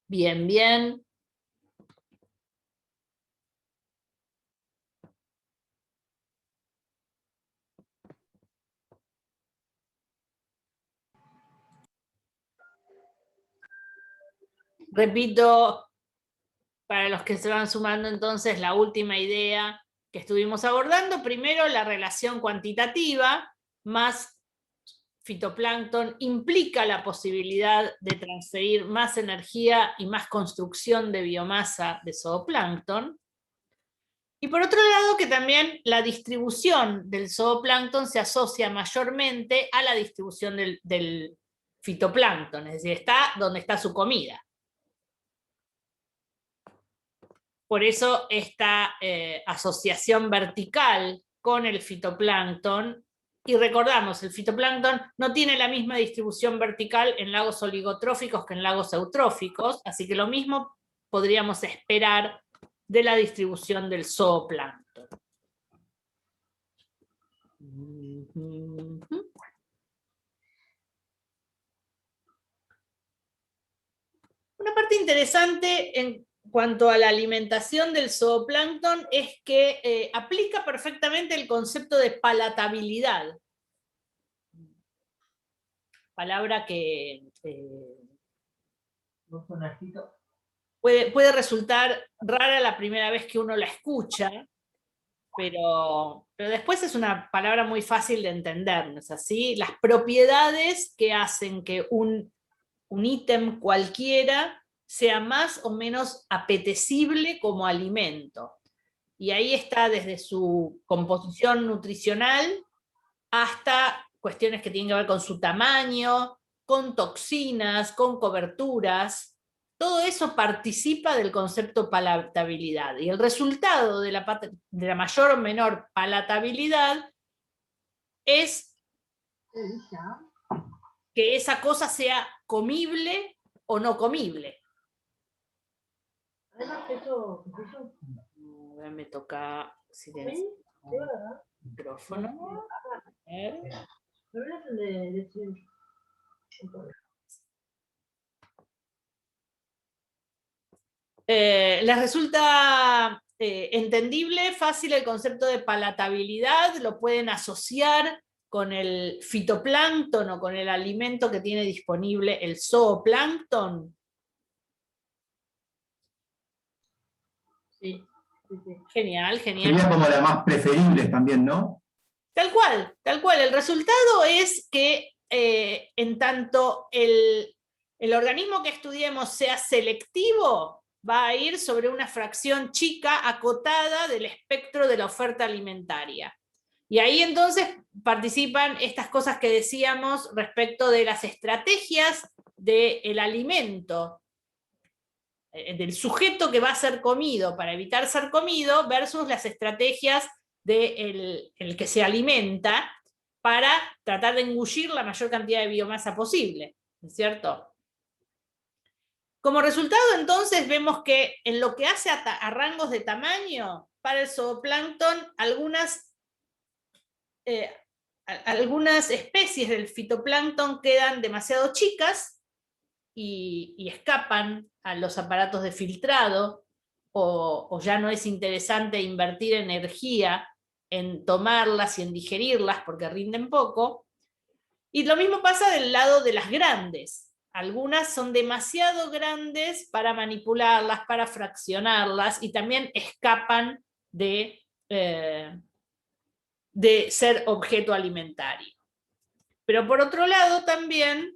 Bien, bien. Repito, para los que se van sumando entonces, la última idea que estuvimos abordando. Primero, la relación cuantitativa más fitoplancton implica la posibilidad de transferir más energía y más construcción de biomasa de zooplancton. Y por otro lado, que también la distribución del zooplancton se asocia mayormente a la distribución del fitoplancton, es decir, está donde está su comida. Por eso esta asociación vertical con el fitoplancton, y recordamos, el fitoplancton no tiene la misma distribución vertical en lagos oligotróficos que en lagos eutróficos, así que lo mismo podríamos esperar de la distribución del zooplancton. Una parte interesante en cuanto a la alimentación del zooplancton es que aplica perfectamente el concepto de palatabilidad. Palabra que puede resultar rara la primera vez que uno la escucha, pero después es una palabra muy fácil de entender, ¿no es así? Las propiedades que hacen que un ítem cualquiera sea más o menos apetecible como alimento. Y ahí está desde su composición nutricional hasta cuestiones que tienen que ver con su tamaño, con toxinas, con coberturas. Todo eso participa del concepto palatabilidad. Y el resultado de la mayor o menor palatabilidad es que esa cosa sea comible o no comible. Ahora me toca silenciar el micrófono. ¿Les resulta entendible, fácil el concepto de palatabilidad? ¿Lo pueden asociar con el fitoplancton o con el alimento que tiene disponible el zooplancton? Sí. Genial, genial. Sería como la más preferible también, ¿no? Tal cual, tal cual. El resultado es que en tanto el organismo que estudiemos sea selectivo, va a ir sobre una fracción chica, acotada del espectro de la oferta alimentaria. Y ahí entonces participan estas cosas que decíamos respecto de las estrategias del alimento, del sujeto que va a ser comido para evitar ser comido, versus las estrategias del que se alimenta para tratar de engullir la mayor cantidad de biomasa posible, ¿no es cierto? Como resultado, entonces, vemos que en lo que hace a rangos de tamaño, para el zooplancton, algunas especies del fitoplancton quedan demasiado chicas y escapan a los aparatos de filtrado, o ya no es interesante invertir energía en tomarlas y en digerirlas porque rinden poco. Y lo mismo pasa del lado de las grandes. Algunas son demasiado grandes para manipularlas, para fraccionarlas, y también escapan de ser objeto alimentario. Pero por otro lado también,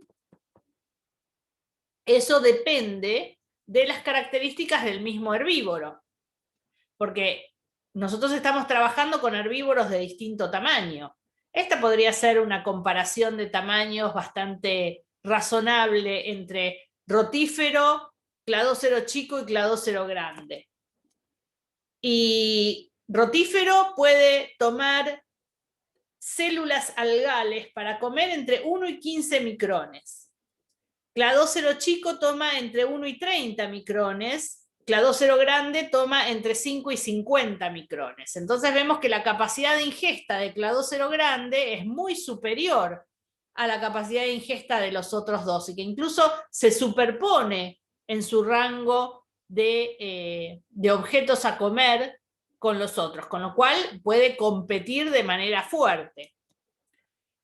eso depende de las características del mismo herbívoro. Porque nosotros estamos trabajando con herbívoros de distinto tamaño. Esta podría ser una comparación de tamaños bastante razonable entre rotífero, cladócero chico y cladócero grande. Y rotífero puede tomar células algales para comer entre 1 y 15 micrones. Cladócero chico toma entre 1 y 30 micrones, cladócero grande toma entre 5 y 50 micrones. Entonces vemos que la capacidad de ingesta de cladócero grande es muy superior a la capacidad de ingesta de los otros dos, y que incluso se superpone en su rango de objetos a comer con los otros, con lo cual puede competir de manera fuerte.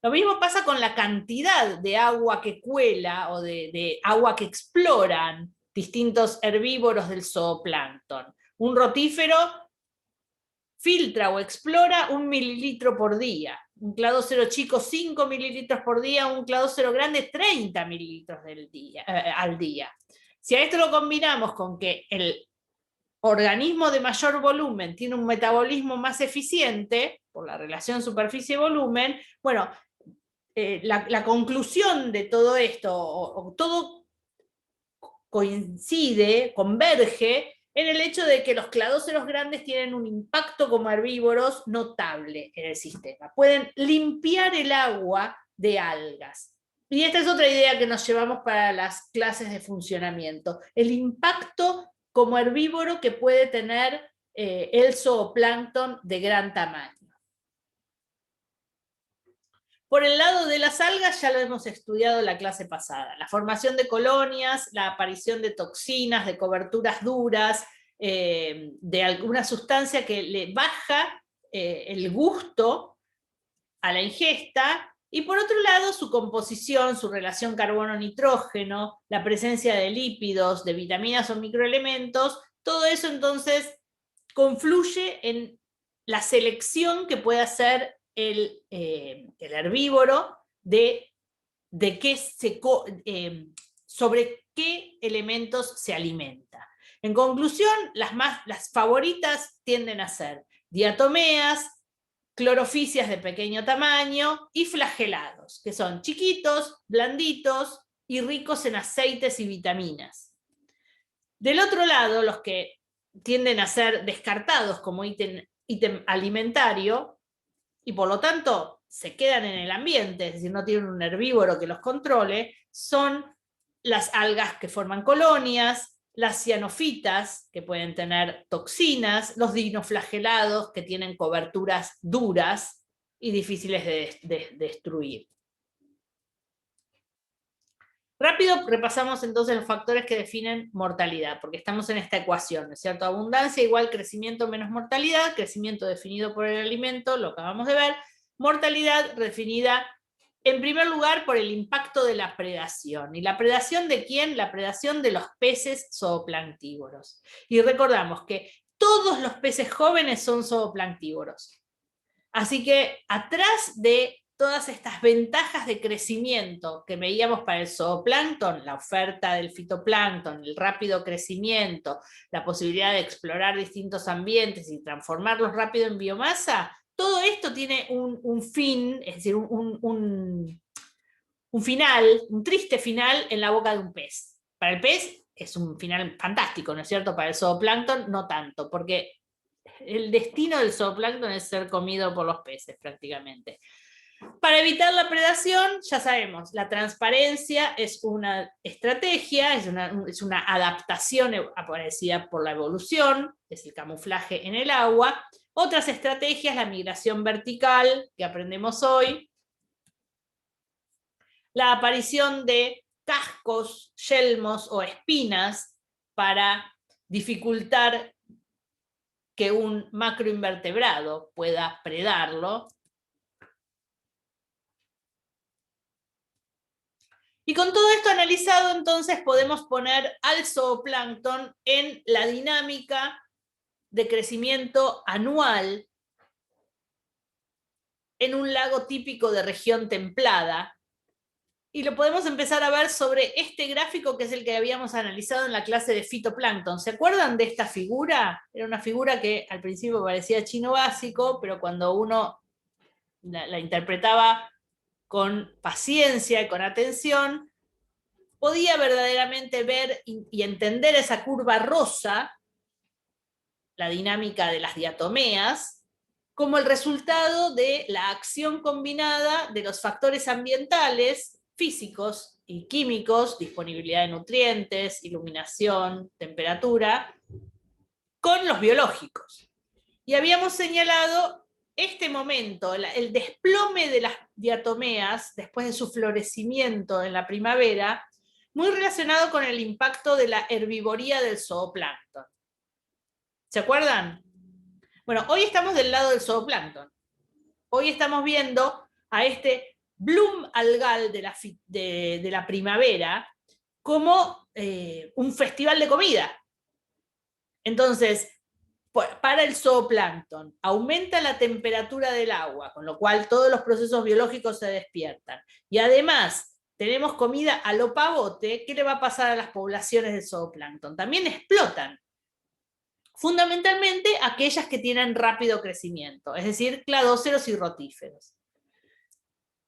Lo mismo pasa con la cantidad de agua que cuela o de agua que exploran distintos herbívoros del zooplancton. Un rotífero filtra o explora 1 mililitro por día. Un cladócero chico 5 mililitros por día, un cladócero grande 30 mililitros al día. Si a esto lo combinamos con que el organismo de mayor volumen tiene un metabolismo más eficiente, por la relación superficie-volumen, bueno, la conclusión de todo esto, todo coincide, converge, en el hecho de que los cladóceros grandes tienen un impacto como herbívoros notable en el sistema. Pueden limpiar el agua de algas. Y esta es otra idea que nos llevamos para las clases de funcionamiento. El impacto como herbívoro que puede tener el zooplancton de gran tamaño. Por el lado de las algas ya lo hemos estudiado en la clase pasada. La formación de colonias, la aparición de toxinas, de coberturas duras, de alguna sustancia que le baja el gusto a la ingesta, y por otro lado su composición, su relación carbono-nitrógeno, la presencia de lípidos, de vitaminas o microelementos, todo eso entonces confluye en la selección que puede hacer el herbívoro sobre qué elementos se alimenta. En conclusión, las favoritas tienden a ser diatomeas, cloroficias de pequeño tamaño y flagelados, que son chiquitos, blanditos y ricos en aceites y vitaminas. Del otro lado, los que tienden a ser descartados como ítem alimentario, y por lo tanto se quedan en el ambiente, es decir, no tienen un herbívoro que los controle, son las algas que forman colonias, las cianofitas, que pueden tener toxinas, los dinoflagelados, que tienen coberturas duras y difíciles de destruir. Rápido repasamos entonces los factores que definen mortalidad, porque estamos en esta ecuación, ¿no es cierto? Abundancia igual crecimiento menos mortalidad, crecimiento definido por el alimento, lo acabamos de ver, mortalidad definida en primer lugar por el impacto de la predación. ¿Y la predación de quién? La predación de los peces zooplanctívoros. Y recordamos que todos los peces jóvenes son zooplanctívoros. Así que atrás de todas estas ventajas de crecimiento que veíamos para el zooplancton, la oferta del fitoplancton, el rápido crecimiento, la posibilidad de explorar distintos ambientes y transformarlos rápido en biomasa, todo esto tiene un fin, es decir, un final, un triste final en la boca de un pez. Para el pez es un final fantástico, ¿no es cierto? Para el zooplancton no tanto, porque el destino del zooplancton es ser comido por los peces prácticamente. Para evitar la predación, ya sabemos, la transparencia es una estrategia, es una adaptación aparecida por la evolución, es el camuflaje en el agua. Otras estrategias, la migración vertical, que aprendemos hoy, la aparición de cascos, yelmos o espinas para dificultar que un macroinvertebrado pueda predarlo. Y con todo esto analizado, entonces, podemos poner al zooplancton en la dinámica de crecimiento anual en un lago típico de región templada. Y lo podemos empezar a ver sobre este gráfico que es el que habíamos analizado en la clase de fitoplancton. ¿Se acuerdan de esta figura? Era una figura que al principio parecía chino básico, pero cuando uno la interpretaba con paciencia y con atención, podía verdaderamente ver y entender esa curva rosa, la dinámica de las diatomeas, como el resultado de la acción combinada de los factores ambientales, físicos y químicos, disponibilidad de nutrientes, iluminación, temperatura, con los biológicos. Y habíamos señalado este momento, el desplome de las diatomeas después de su florecimiento en la primavera, muy relacionado con el impacto de la herbivoría del zooplancton. ¿Se acuerdan? Bueno, hoy estamos del lado del zooplancton. Hoy estamos viendo a este bloom algal de la primavera como un festival de comida. Entonces, para el zooplancton, aumenta la temperatura del agua, con lo cual todos los procesos biológicos se despiertan. Y además, tenemos comida a lo pavote. ¿Qué le va a pasar a las poblaciones de zooplancton? También explotan. Fundamentalmente aquellas que tienen rápido crecimiento, es decir, cladóceros y rotíferos.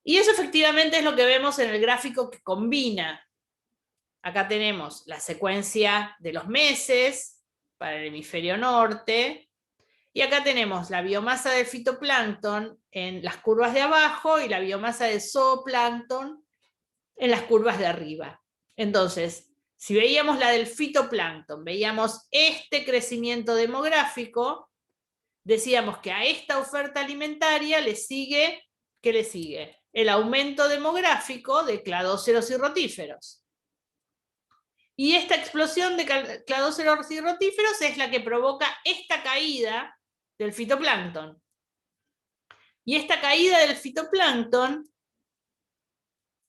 Y eso efectivamente es lo que vemos en el gráfico que combina. Acá tenemos la secuencia de los meses para el hemisferio norte, y acá tenemos la biomasa del fitoplancton en las curvas de abajo y la biomasa del zooplancton en las curvas de arriba. Entonces, si veíamos la del fitoplancton, veíamos este crecimiento demográfico, decíamos que a esta oferta alimentaria le sigue, ¿qué le sigue? El aumento demográfico de cladóceros y rotíferos. Y esta explosión de cladóceros y rotíferos es la que provoca esta caída del fitoplancton. Y esta caída del fitoplancton,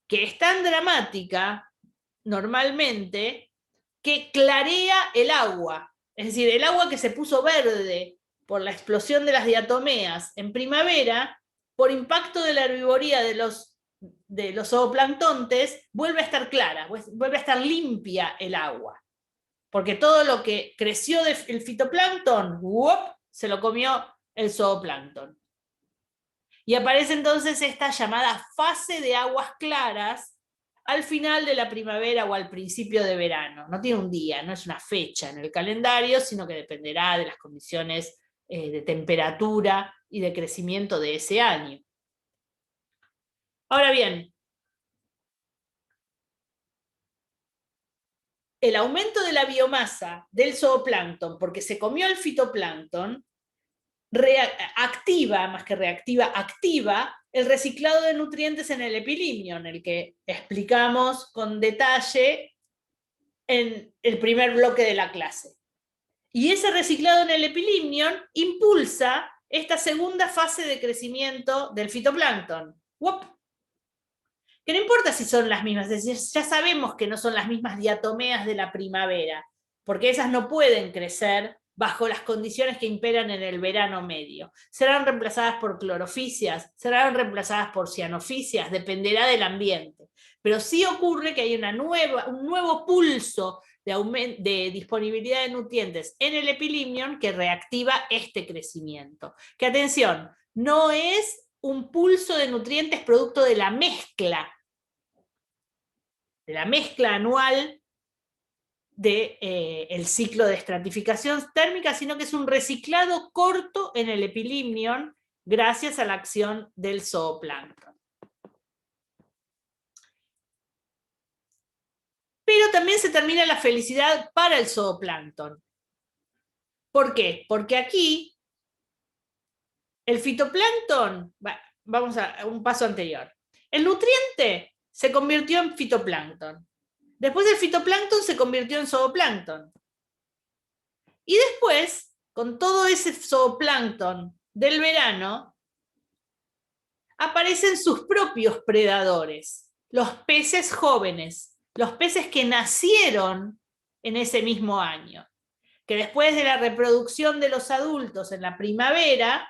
que es tan dramática normalmente, que clarea el agua. Es decir, el agua que se puso verde por la explosión de las diatomeas en primavera, por impacto de la herbivoría de los zooplanctontes, vuelve a estar clara, vuelve a estar limpia el agua. Porque todo lo que creció del fitoplancton, se lo comió el zooplancton. Y aparece entonces esta llamada fase de aguas claras al final de la primavera o al principio de verano. No tiene un día, no es una fecha en el calendario, sino que dependerá de las condiciones de temperatura y de crecimiento de ese año. Ahora bien, el aumento de la biomasa del zooplancton, porque se comió el fitoplancton, activa, más que reactiva, activa el reciclado de nutrientes en el epilimnio, en el que explicamos con detalle en el primer bloque de la clase. Y ese reciclado en el epilimnion impulsa esta segunda fase de crecimiento del fitoplancton. ¡Wop! Que no importa si son las mismas, es decir, ya sabemos que no son las mismas diatomeas de la primavera, porque esas no pueden crecer bajo las condiciones que imperan en el verano medio. Serán reemplazadas por clorofisias, serán reemplazadas por cianofisias, dependerá del ambiente. Pero sí ocurre que hay un nuevo pulso de disponibilidad de nutrientes en el epilimnion que reactiva este crecimiento. Que atención, no es un pulso de nutrientes producto de la mezcla anual del ciclo de estratificación térmica, sino que es un reciclado corto en el epilimnion gracias a la acción del zooplancton. Pero también se termina la felicidad para el zooplancton. ¿Por qué? Porque aquí el fitoplancton, vamos a un paso anterior, el nutriente se convirtió en fitoplancton. Después el fitoplancton se convirtió en zooplancton. Y después, con todo ese zooplancton del verano, aparecen sus propios predadores, los peces jóvenes, los peces que nacieron en ese mismo año, que después de la reproducción de los adultos en la primavera,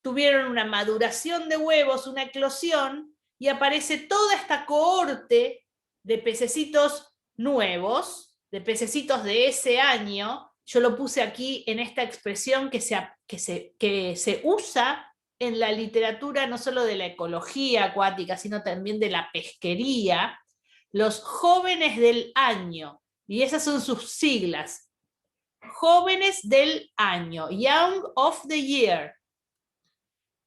tuvieron una maduración de huevos, una eclosión, y aparece toda esta cohorte de pececitos nuevos, de pececitos de ese año. Yo lo puse aquí en esta expresión que se usa en la literatura no solo de la ecología acuática, sino también de la pesquería, los jóvenes del año, y esas son sus siglas, jóvenes del año, Young of the Year.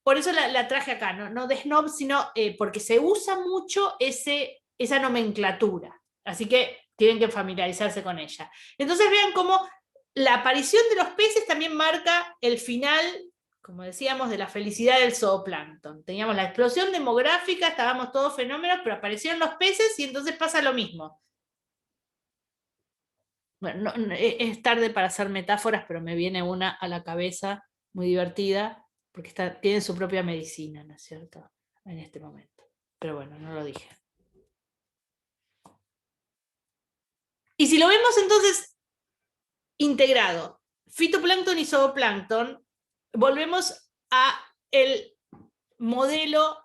Por eso la traje acá, no de snob, sino porque se usa mucho esa nomenclatura. Así que tienen que familiarizarse con ella. Entonces vean cómo la aparición de los peces también marca el final, como decíamos, de la felicidad del zooplancton. Teníamos la explosión demográfica, estábamos todos fenómenos, pero aparecieron los peces y entonces pasa lo mismo. bueno, es tarde para hacer metáforas, pero me viene una a la cabeza muy divertida, porque tiene su propia medicina, ¿no es cierto? En este momento. Pero bueno, no lo dije. Y si lo vemos entonces integrado, fitoplancton y zooplancton, volvemos a el modelo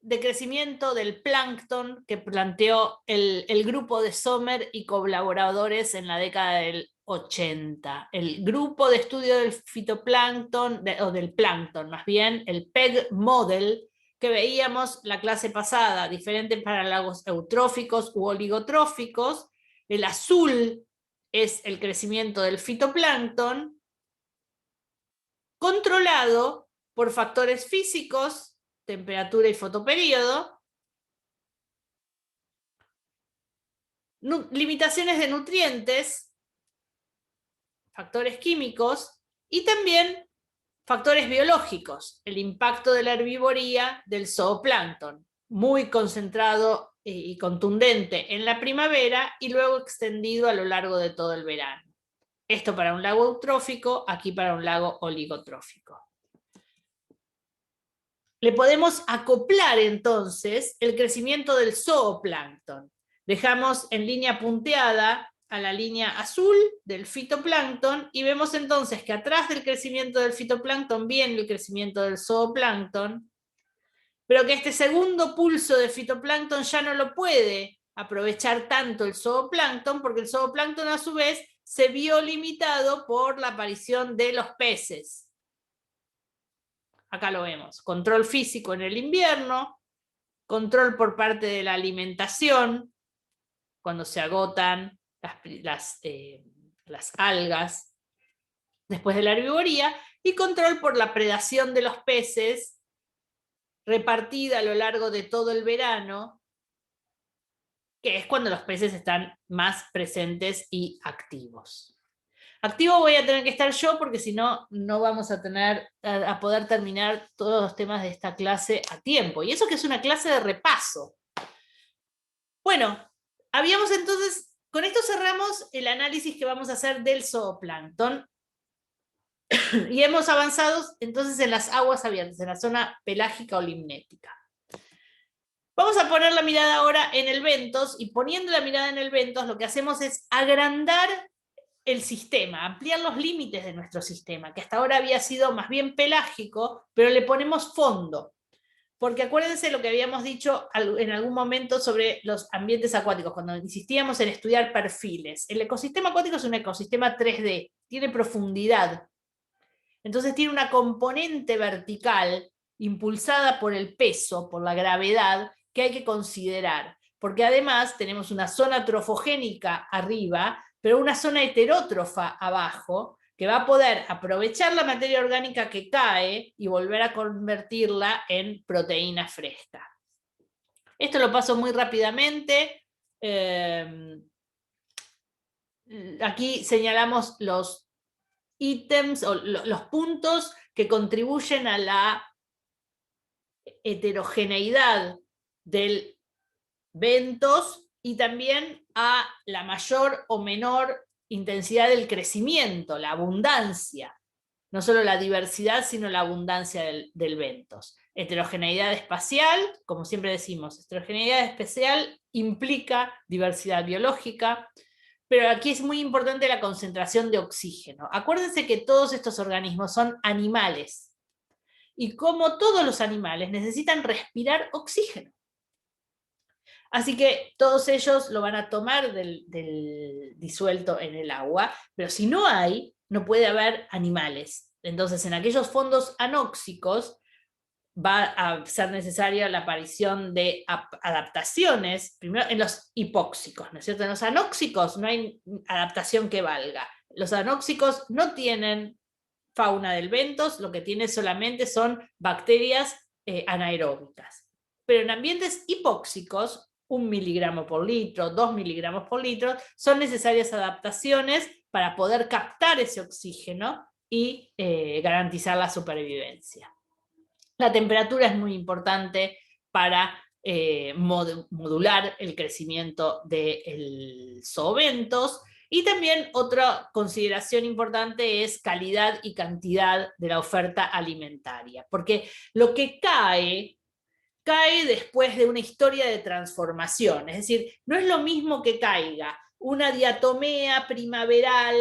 de crecimiento del plancton que planteó el grupo de Sommer y colaboradores en la década del 80. El grupo de estudio del fitoplancton, o del plancton más bien, el PEG Model, que veíamos la clase pasada, diferente para lagos eutróficos u oligotróficos. El azul es el crecimiento del fitoplancton, controlado por factores físicos, temperatura y fotoperíodo, limitaciones de nutrientes, factores químicos y también factores biológicos, el impacto de la herbivoría del zooplancton, muy concentrado y contundente en la primavera y luego extendido a lo largo de todo el verano. Esto para un lago eutrófico, aquí para un lago oligotrófico. Le podemos acoplar entonces el crecimiento del zooplancton. Dejamos en línea punteada a la línea azul del fitoplancton y vemos entonces que atrás del crecimiento del fitoplancton viene el crecimiento del zooplancton, pero que este segundo pulso de fitoplancton ya no lo puede aprovechar tanto el zooplancton, porque el zooplancton a su vez se vio limitado por la aparición de los peces. Acá lo vemos, control físico en el invierno, control por parte de la alimentación, cuando se agotan las algas después de la herbivoría, y control por la predación de los peces repartida a lo largo de todo el verano, que es cuando los peces están más presentes y activos. Activo voy a tener que estar yo porque si no, no vamos a poder terminar todos los temas de esta clase a tiempo. Y eso que es una clase de repaso. Bueno, habíamos entonces, con esto cerramos el análisis que vamos a hacer del zooplancton. Y hemos avanzado entonces en las aguas abiertas, en la zona pelágica o limnética. Vamos a poner la mirada ahora en el bentos, y poniendo la mirada en el bentos, lo que hacemos es agrandar el sistema, ampliar los límites de nuestro sistema, que hasta ahora había sido más bien pelágico, pero le ponemos fondo. Porque acuérdense lo que habíamos dicho en algún momento sobre los ambientes acuáticos, cuando insistíamos en estudiar perfiles. El ecosistema acuático es un ecosistema 3D, tiene profundidad. Entonces tiene una componente vertical impulsada por el peso, por la gravedad, que hay que considerar. Porque además tenemos una zona trofogénica arriba, pero una zona heterótrofa abajo, que va a poder aprovechar la materia orgánica que cae y volver a convertirla en proteína fresca. Esto lo paso muy rápidamente. Aquí señalamos los ítems o los puntos que contribuyen a la heterogeneidad del bentos y también a la mayor o menor intensidad del crecimiento, la abundancia, no solo la diversidad, sino la abundancia del bentos. Heterogeneidad espacial, como siempre decimos, heterogeneidad espacial implica diversidad biológica, pero aquí es muy importante la concentración de oxígeno. Acuérdense que todos estos organismos son animales, y como todos los animales necesitan respirar oxígeno. Así que todos ellos lo van a tomar del disuelto en el agua, pero si no hay, no puede haber animales. Entonces, en aquellos fondos anóxicos va a ser necesaria la aparición de adaptaciones, primero en los hipóxicos, ¿no es cierto? En los anóxicos no hay adaptación que valga. Los anóxicos no tienen fauna del bentos, lo que tiene solamente son bacterias anaeróbicas. Pero en ambientes hipóxicos, 1 miligramo por litro, 2 miligramos por litro, son necesarias adaptaciones para poder captar ese oxígeno y garantizar la supervivencia. La temperatura es muy importante para modular el crecimiento del zoobentos, Y también otra consideración importante es calidad y cantidad de la oferta alimentaria, porque lo que cae después de una historia de transformación, es decir, no es lo mismo que caiga una diatomea primaveral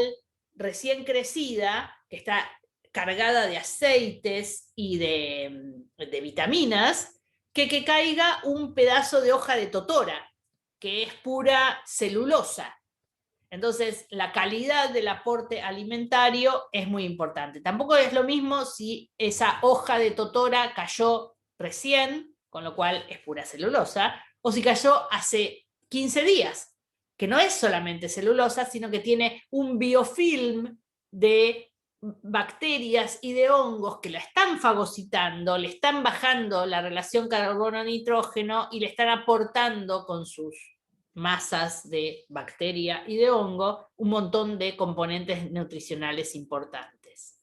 recién crecida, que está cargada de aceites y de vitaminas, que caiga un pedazo de hoja de totora, que es pura celulosa. Entonces, la calidad del aporte alimentario es muy importante. Tampoco es lo mismo si esa hoja de totora cayó recién, con lo cual es pura celulosa, o si cayó hace 15 días, que no es solamente celulosa, sino que tiene un biofilm de bacterias y de hongos que la están fagocitando, le están bajando la relación carbono-nitrógeno y le están aportando con sus masas de bacteria y de hongo un montón de componentes nutricionales importantes.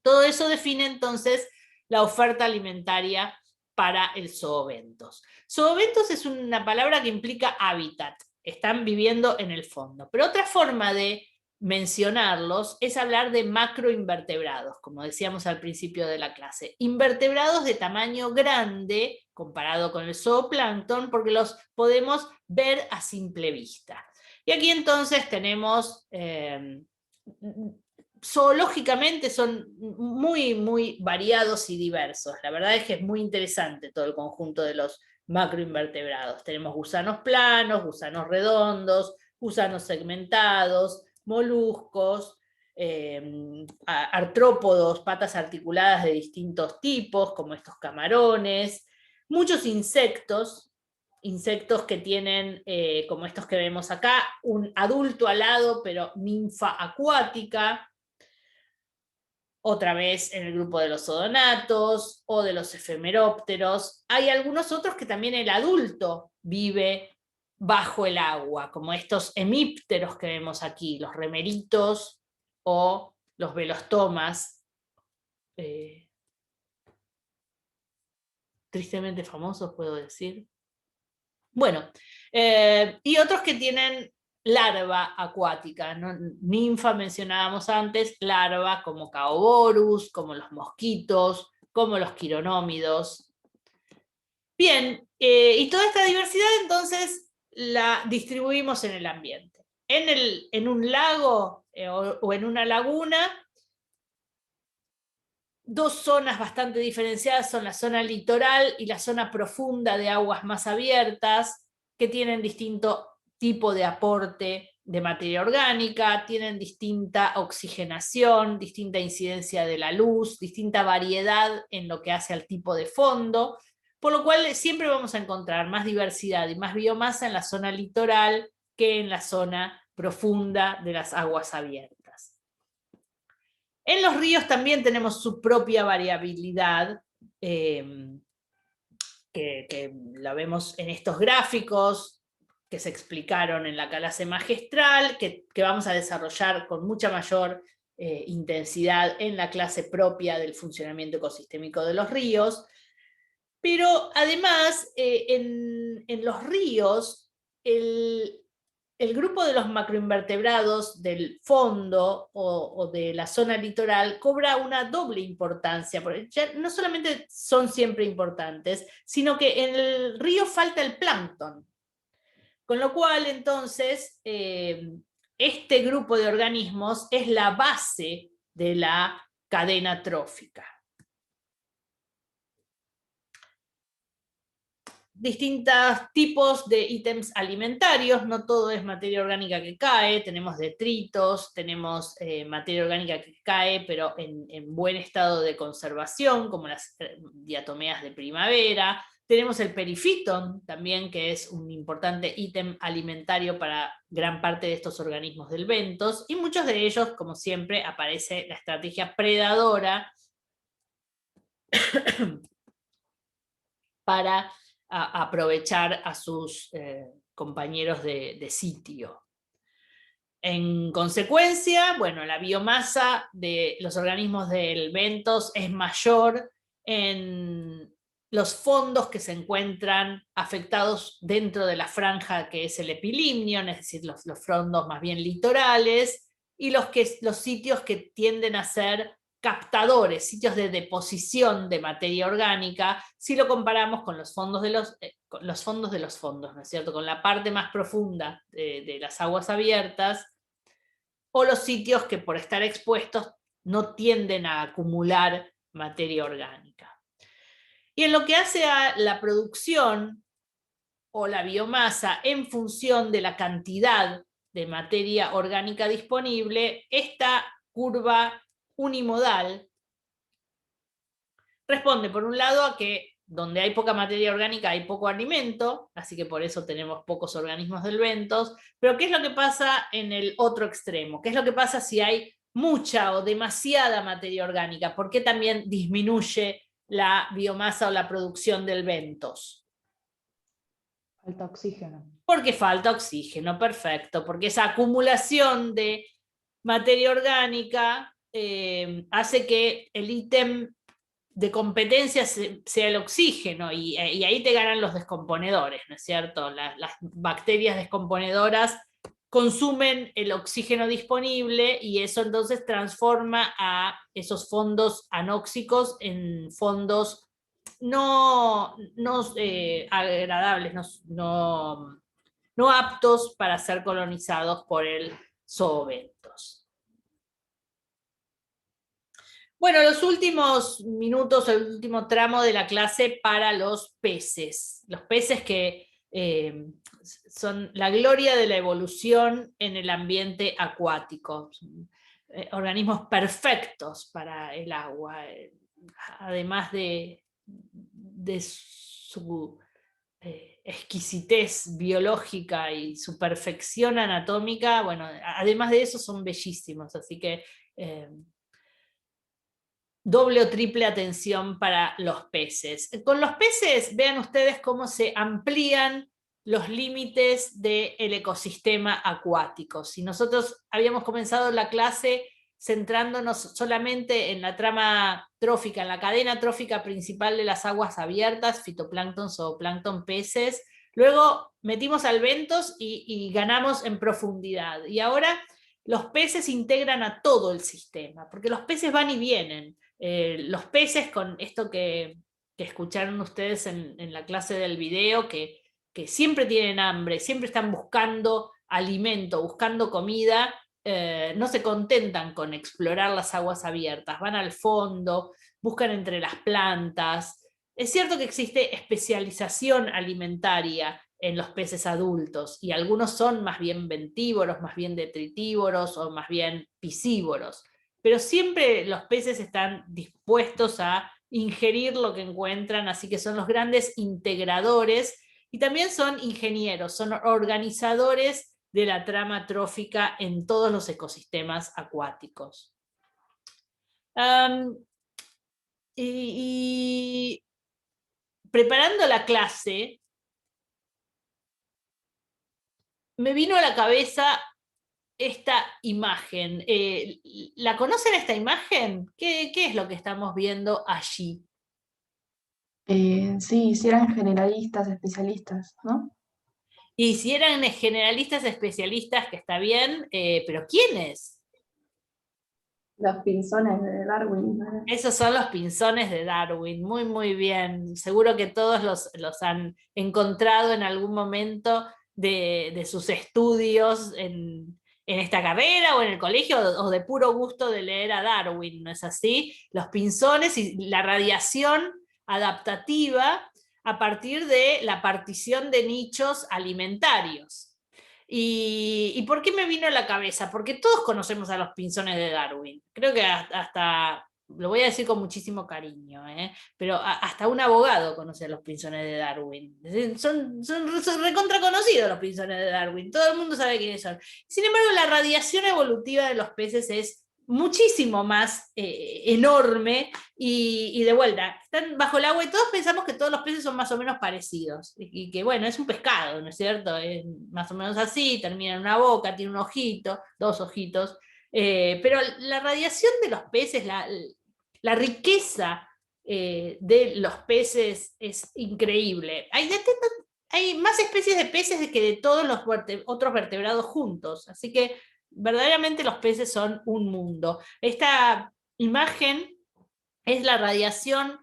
Todo eso define entonces la oferta alimentaria para el zoobentos. Zoobentos es una palabra que implica hábitat, están viviendo en el fondo. Pero otra forma de mencionarlos es hablar de macroinvertebrados, como decíamos al principio de la clase. Invertebrados de tamaño grande comparado con el zooplancton, porque los podemos ver a simple vista. Y aquí entonces tenemos zoológicamente son muy, muy variados y diversos. La verdad es que es muy interesante todo el conjunto de los macroinvertebrados. Tenemos gusanos planos, gusanos redondos, gusanos segmentados, moluscos, artrópodos, patas articuladas de distintos tipos, como estos camarones, muchos insectos que tienen, como estos que vemos acá, un adulto alado, pero ninfa acuática, otra vez en el grupo de los odonatos o de los efemerópteros. Hay algunos otros que también el adulto vive bajo el agua, como estos hemípteros que vemos aquí, los remeritos o los velostomas, tristemente famosos, puedo decir. Bueno, y otros que tienen larva acuática, ¿no? Ninfa mencionábamos antes, larva como Caoborus, como los mosquitos, como los quironómidos. Bien, y toda esta diversidad entonces la distribuimos en el ambiente. En un lago o en una laguna, dos zonas bastante diferenciadas son la zona litoral y la zona profunda de aguas más abiertas, que tienen distinto tipo de aporte de materia orgánica, tienen distinta oxigenación, distinta incidencia de la luz, distinta variedad en lo que hace al tipo de fondo, por lo cual siempre vamos a encontrar más diversidad y más biomasa en la zona litoral que en la zona profunda de las aguas abiertas. En los ríos también tenemos su propia variabilidad, que la vemos en estos gráficos que se explicaron en la clase magistral, que vamos a desarrollar con mucha mayor intensidad en la clase propia del funcionamiento ecosistémico de los ríos. Pero además, en los ríos, el grupo de los macroinvertebrados del fondo o de la zona litoral cobra una doble importancia, porque ya no solamente son siempre importantes, sino que en el río falta el plancton. Con lo cual, entonces, este grupo de organismos es la base de la cadena trófica. Distintos tipos de ítems alimentarios, no todo es materia orgánica que cae, tenemos detritos, tenemos materia orgánica que cae, pero en buen estado de conservación, como las diatomeas de primavera. Tenemos el perifiton también, que es un importante ítem alimentario para gran parte de estos organismos del bentos, y muchos de ellos, como siempre, aparece la estrategia predadora para aprovechar a sus compañeros de sitio. En consecuencia, bueno, la biomasa de los organismos del bentos es mayor en los fondos que se encuentran afectados dentro de la franja que es el epilimnion, es decir, los fondos más bien litorales, y los sitios que tienden a ser captadores, sitios de deposición de materia orgánica, si lo comparamos con los fondos de los fondos, ¿no es cierto? Con la parte más profunda de las aguas abiertas, o los sitios que por estar expuestos no tienden a acumular materia orgánica. Y en lo que hace a la producción o la biomasa en función de la cantidad de materia orgánica disponible, esta curva unimodal responde por un lado a que donde hay poca materia orgánica hay poco alimento, así que por eso tenemos pocos organismos del bentos, pero ¿qué es lo que pasa en el otro extremo? ¿Qué es lo que pasa si hay mucha o demasiada materia orgánica? ¿Por qué también disminuye la biomasa o la producción del bentos? Falta oxígeno. Porque falta oxígeno, perfecto, porque esa acumulación de materia orgánica hace que el ítem de competencia sea el oxígeno, y ahí te ganan los descomponedores, ¿no es cierto? Las bacterias descomponedoras consumen el oxígeno disponible y eso entonces transforma a esos fondos anóxicos en fondos no agradables, no aptos para ser colonizados por el zoobentos. Bueno, los últimos minutos, el último tramo de la clase para los peces. Los peces que son la gloria de la evolución en el ambiente acuático. Organismos perfectos para el agua, además de su exquisitez biológica y su perfección anatómica. Bueno, además de eso son bellísimos, así que doble o triple atención para los peces. Con los peces, vean ustedes cómo se amplían los límites del ecosistema acuático. Si nosotros habíamos comenzado la clase centrándonos solamente en la trama trófica, en la cadena trófica principal de las aguas abiertas, fitoplancton, zooplancton, peces, luego metimos al bentos y ganamos en profundidad. Y ahora los peces integran a todo el sistema, porque los peces van y vienen. Los peces, con esto que escucharon ustedes en la clase del video, que siempre tienen hambre, siempre están buscando alimento, buscando comida, no se contentan con explorar las aguas abiertas, van al fondo, buscan entre las plantas. Es cierto que existe especialización alimentaria en los peces adultos, y algunos son más bien bentívoros, más bien detritívoros o más bien piscívoros, pero siempre los peces están dispuestos a ingerir lo que encuentran, así que son los grandes integradores y también son ingenieros, son organizadores de la trama trófica en todos los ecosistemas acuáticos. Y preparando la clase, me vino a la cabeza esta imagen. ¿La conocen esta imagen? ¿Qué es lo que estamos viendo allí? Sí, si eran generalistas, especialistas, ¿no? Y si eran generalistas especialistas, que está bien, pero ¿quiénes? Los pinzones de Darwin, ¿no? Esos son los pinzones de Darwin, muy muy bien. Seguro que todos los han encontrado en algún momento de sus estudios en esta carrera o en el colegio, o de puro gusto de leer a Darwin, ¿no es así? Los pinzones y la radiación adaptativa a partir de la partición de nichos alimentarios. ¿Y por qué me vino a la cabeza? Porque todos conocemos a los pinzones de Darwin. Creo que hasta lo voy a decir con muchísimo cariño, pero hasta un abogado conoce a los pinzones de Darwin. Son recontra conocidos los pinzones de Darwin. Todo el mundo sabe quiénes son. Sin embargo, la radiación evolutiva de los peces es muchísimo más enorme, y de vuelta, están bajo el agua y todos pensamos que todos los peces son más o menos parecidos, y que bueno, es un pescado, ¿no es cierto? Es más o menos así, termina en una boca, tiene un ojito, dos ojitos, pero la radiación de los peces, la riqueza de los peces es increíble. Hay más especies de peces que de todos los otros vertebrados juntos, así que verdaderamente los peces son un mundo. Esta imagen es la radiación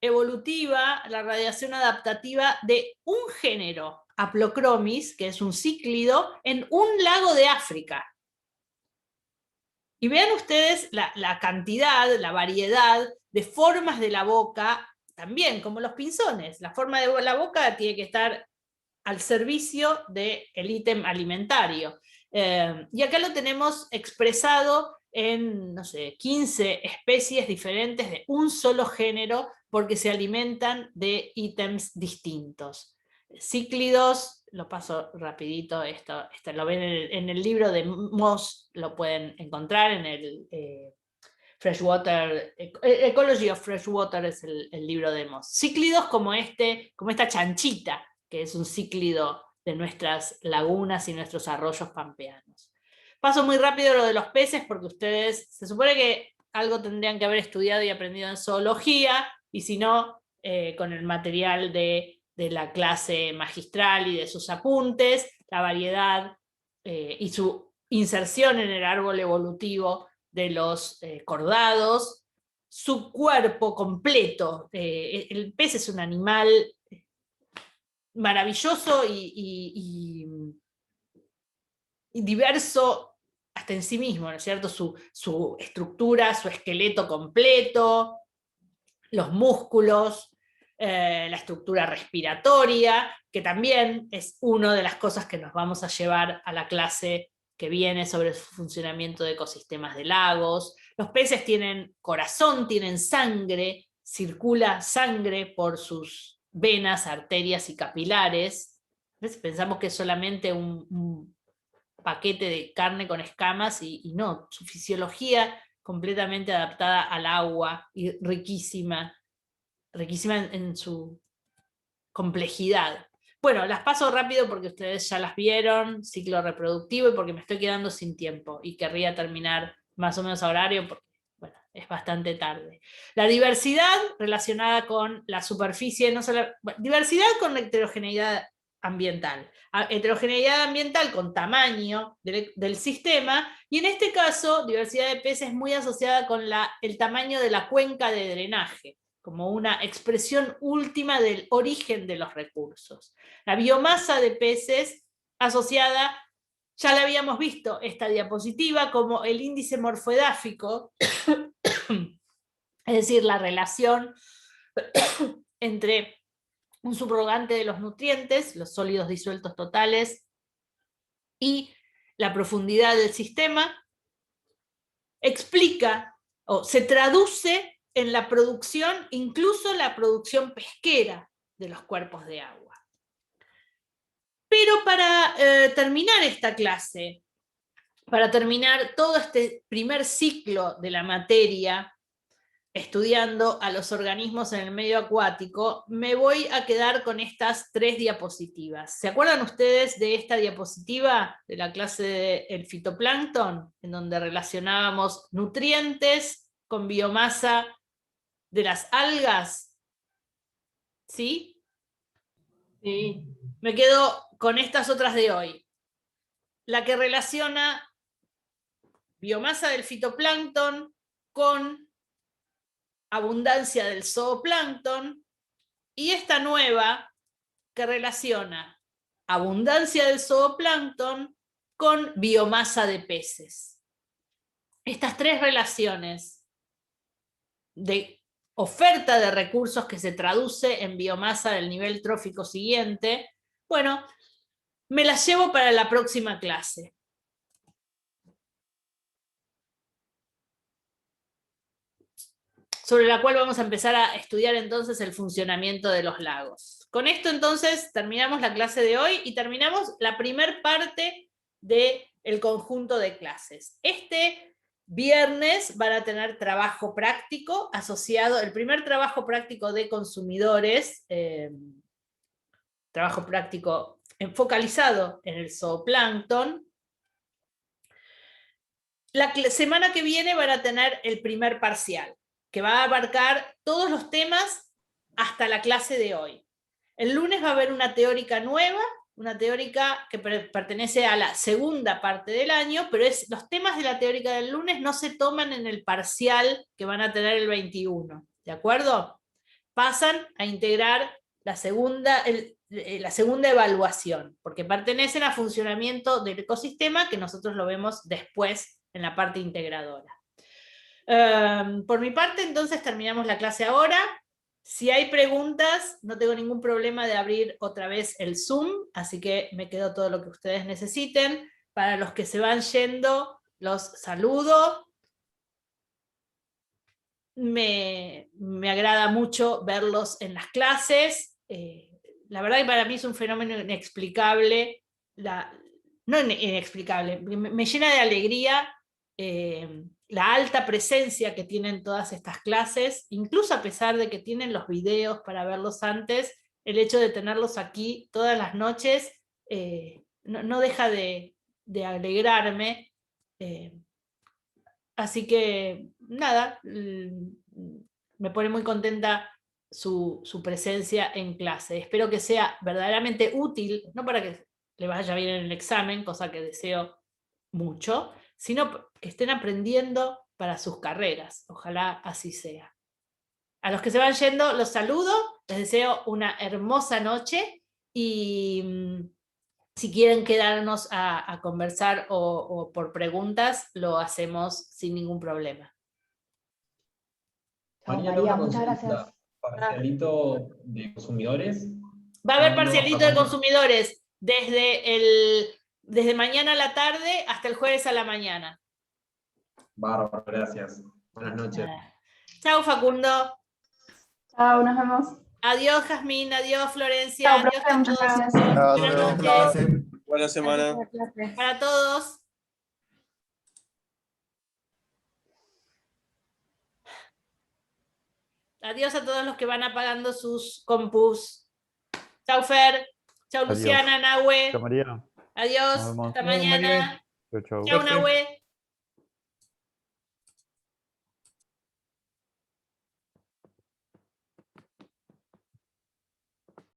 evolutiva, la radiación adaptativa de un género, Aplocromis, que es un cíclido, en un lago de África. Y vean ustedes la cantidad, la variedad de formas de la boca, también como los pinzones. La forma de la boca tiene que estar al servicio del ítem alimentario. Y acá lo tenemos expresado en, no sé, 15 especies diferentes de un solo género, porque se alimentan de ítems distintos. Cíclidos, lo paso rapidito, esto lo ven en el libro de Moss, lo pueden encontrar en el Freshwater, Ecology of Freshwater es el libro de Moss. Cíclidos como esta chanchita, que es un cíclido de nuestras lagunas y nuestros arroyos pampeanos. Paso muy rápido lo de los peces, porque ustedes, se supone que algo tendrían que haber estudiado y aprendido en zoología, y si no, con el material de la clase magistral y de sus apuntes, la variedad y su inserción en el árbol evolutivo de los cordados, su cuerpo completo. El pez es un animal maravilloso y diverso hasta en sí mismo, ¿no es cierto? Su estructura, su esqueleto completo, los músculos, la estructura respiratoria, que también es una de las cosas que nos vamos a llevar a la clase que viene sobre el funcionamiento de ecosistemas de lagos. Los peces tienen corazón, tienen sangre, circula sangre por sus venas, arterias y capilares. ¿Ves? Pensamos que es solamente un paquete de carne con escamas y no, su fisiología completamente adaptada al agua y riquísima en su complejidad. Bueno, las paso rápido porque ustedes ya las vieron, ciclo reproductivo, y porque me estoy quedando sin tiempo y querría terminar más o menos a horario porque bueno, es bastante tarde. La diversidad relacionada con la superficie, no solo, diversidad con la heterogeneidad ambiental. Heterogeneidad ambiental con tamaño del sistema, y en este caso, diversidad de peces muy asociada con el tamaño de la cuenca de drenaje, como una expresión última del origen de los recursos. La biomasa de peces asociada, ya la habíamos visto esta diapositiva, como el índice morfoedáfico, es decir, la relación entre un subrogante de los nutrientes, los sólidos disueltos totales, y la profundidad del sistema, explica o se traduce en la producción, incluso la producción pesquera de los cuerpos de agua. Pero para terminar esta clase, para terminar todo este primer ciclo de la materia, estudiando a los organismos en el medio acuático, me voy a quedar con estas 3 diapositivas. ¿Se acuerdan ustedes de esta diapositiva de la clase del fitoplancton, en donde relacionábamos nutrientes con biomasa de las algas? ¿Sí? Sí. Me quedo con estas otras de hoy. La que relaciona biomasa del fitoplancton con abundancia del zooplancton, y esta nueva que relaciona abundancia del zooplancton con biomasa de peces. Estas 3 relaciones de oferta de recursos que se traduce en biomasa del nivel trófico siguiente, bueno, me las llevo para la próxima clase. Sobre la cual vamos a empezar a estudiar entonces el funcionamiento de los lagos. Con esto entonces terminamos la clase de hoy y terminamos la primer parte del conjunto de clases. Este viernes van a tener trabajo práctico asociado, el primer trabajo práctico de consumidores, trabajo práctico focalizado en el zooplancton. La semana que viene van a tener el primer parcial. que va a abarcar todos los temas hasta la clase de hoy. El lunes va a haber una teórica nueva, una teórica que pertenece a la segunda parte del año, pero los temas de la teórica del lunes no se toman en el parcial que van a tener el 21, ¿de acuerdo? Pasan a integrar la segunda evaluación, porque pertenecen a funcionamiento del ecosistema que nosotros lo vemos después en la parte integradora. Por mi parte, entonces, terminamos la clase ahora. Si hay preguntas, no tengo ningún problema de abrir otra vez el Zoom, así que me quedo todo lo que ustedes necesiten. Para los que se van yendo, los saludo. Me agrada mucho verlos en las clases. La verdad que para mí es un fenómeno inexplicable. No inexplicable, me llena de alegría la alta presencia que tienen todas estas clases, incluso a pesar de que tienen los videos para verlos antes, el hecho de tenerlos aquí todas las noches no deja de alegrarme. Así que, nada, me pone muy contenta su presencia en clase. Espero que sea verdaderamente útil, no para que le vaya bien en el examen, cosa que deseo mucho, sino que estén aprendiendo para sus carreras. Ojalá así sea. A los que se van yendo, los saludo, les deseo una hermosa noche y si quieren quedarnos a conversar o por preguntas, lo hacemos sin ningún problema. María, muchas gracias. Parcialito de consumidores. Va a haber parcialito de consumidores desde mañana a la tarde hasta el jueves a la mañana. Bárbaro, gracias. Buenas noches. Chao, Facundo. Chao, nos vemos. Adiós, Jazmín. Adiós, Florencia. Chao, Adiós profe, a muchas todos. gracias. Buenas noches. Buena semana. Para todos. Adiós a todos los que van apagando sus compus. Chau, Fer. Chau, Adiós. Luciana, Nahue. Chao, María. Adiós. Nos vemos. Hasta mañana. Chau, chau. Chau, Nahue.